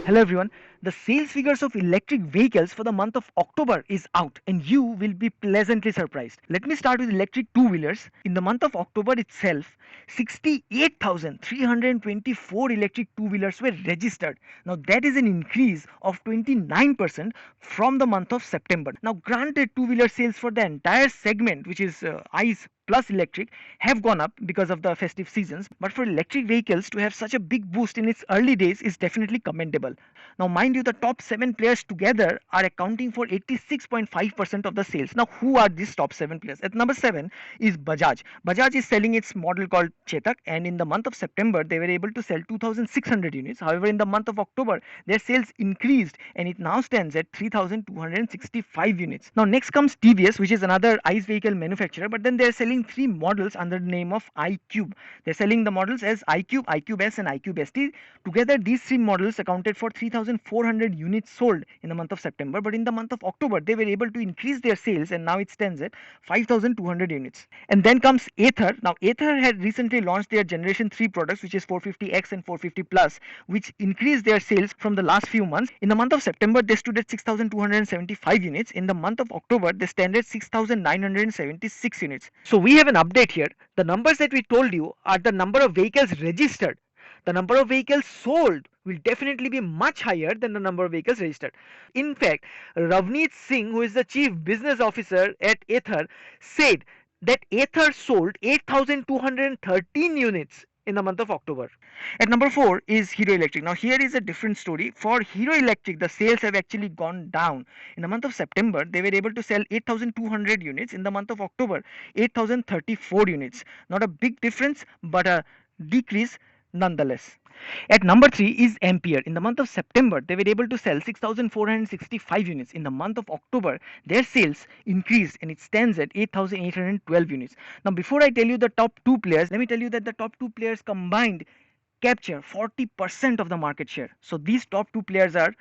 Hello everyone. The sales figures of electric vehicles for the month of October is out and you will be pleasantly surprised. Let me start with electric two-wheelers. In the month of October itself, 68,324 electric two-wheelers were registered. Now that is an increase of 29% from the month of September. Now granted, two-wheeler sales for the entire segment, which is ICE plus electric, have gone up because of the festive seasons, but for electric vehicles to have such a big boost in its early days is definitely commendable. Now mind you, the top 7 players together are accounting for 86.5% of the sales. Now who are these top 7 players? At number 7 is Bajaj is selling its model called Chetak, and in the month of September they were able to sell 2600 units. However, in the month of October their sales increased and it now stands at 3265 units. Now next comes TVS, which is another ICE vehicle manufacturer, but then they're selling three models under the name of iQube. They're selling the models as iQube, iQube S and iQube ST. Together these three models accounted for 3400 units sold in the month of September, but in the month of October they were able to increase their sales and now it stands at 5200 units. And then comes Ather. Now Ather had recently launched their generation 3 products, which is 450X and 450 Plus, which increased their sales from the last few months. In the month of September they stood at 6275 units. In the month of October they stand at 6976 units. So we have an update here. The numbers that we told you are the number of vehicles registered. The number of vehicles sold will definitely be much higher than the number of vehicles registered. In fact, Ravneet Singh, who is the chief business officer at Ather, said that Ather sold 8,213 units in the month of October. At number 4 is Hero Electric. Now here is a different story. For Hero Electric, the sales have actually gone down. In the month of September, they were able to sell 8,200 units. In the month of October, 8,034 units. Not a big difference, but a decrease nonetheless. At number 3 is Ampere. In the month of September, they were able to sell 6,465 units. In the month of October, their sales increased and it stands at 8,812 units. Now, before I tell you the top two players, let me tell you that the top two players combined capture 40% of the market share. So these top two players are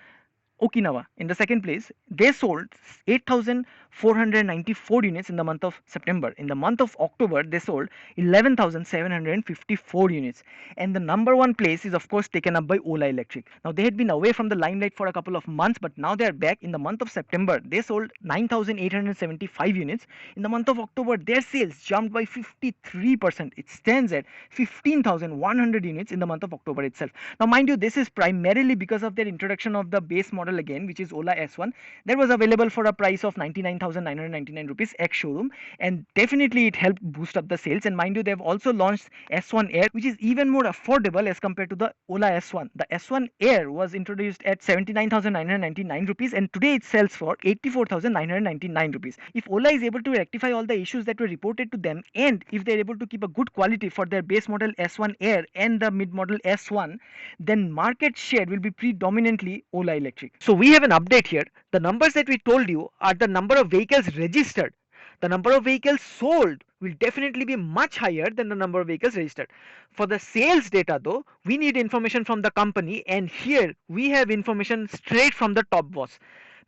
Okinawa. In the second place, they sold 8,494 units in the month of September. In the month of October, they sold 11,754 units. And the number one place is, of course, taken up by Ola Electric. Now, they had been away from the limelight for a couple of months, but now they are back. In the month of September, they sold 9,875 units. In the month of October, their sales jumped by 53%. It stands at 15,100 units in the month of October itself. Now, mind you, this is primarily because of their introduction of the base model again, which is Ola S1. That was available for a price of 99,999 rupees ex showroom, and definitely it helped boost up the sales. And mind you, they've also launched S1 Air, which is even more affordable as compared to the Ola S1. The S1 Air was introduced at 79,999 rupees and today it sells for 84,999 rupees. If Ola is able to rectify all the issues that were reported to them, and if they're able to keep a good quality for their base model S1 Air and the mid model S1, then market share will be predominantly Ola Electric. So we have an update here. The numbers that we told you are the number of vehicles registered. The number of vehicles sold will definitely be much higher than the number of vehicles registered. For the sales data though, we need information from the company, and here we have information straight from the top boss.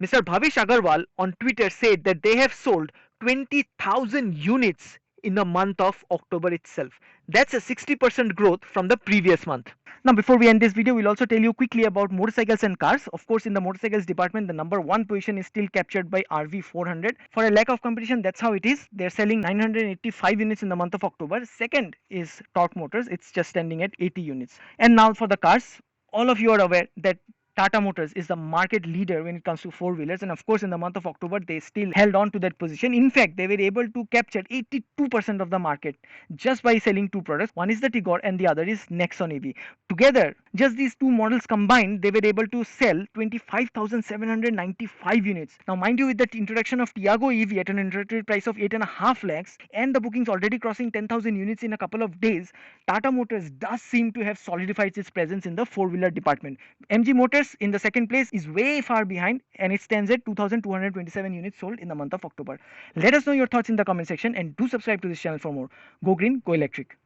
Mr. Bhavish Agarwal on Twitter said that they have sold 20,000 units in the month of October itself. That's a 60% growth from the previous month. Now, before we end this video, we'll also tell you quickly about motorcycles and cars. Of course, in the motorcycles department, the number one position is still captured by RV400. For a lack of competition, that's how it is. They're selling 985 units in the month of October. Second is Torque Motors. It's just standing at 80 units. And now for the cars, all of you are aware that Tata Motors is the market leader when it comes to four-wheelers, and of course in the month of October they still held on to that position. In fact, they were able to capture 82% of the market just by selling two products. One is the Tigor and the other is Nexon EV. Together, just these two models combined, they were able to sell 25,795 units. Now mind you, with the introduction of Tiago EV at an introductory price of 8.5 lakhs and the bookings already crossing 10,000 units in a couple of days, Tata Motors does seem to have solidified its presence in the four-wheeler department. MG Motors in the second place is way far behind and it stands at 2,227 units sold in the month of October. Let us know your thoughts in the comment section and do subscribe to this channel for more. Go green, go electric.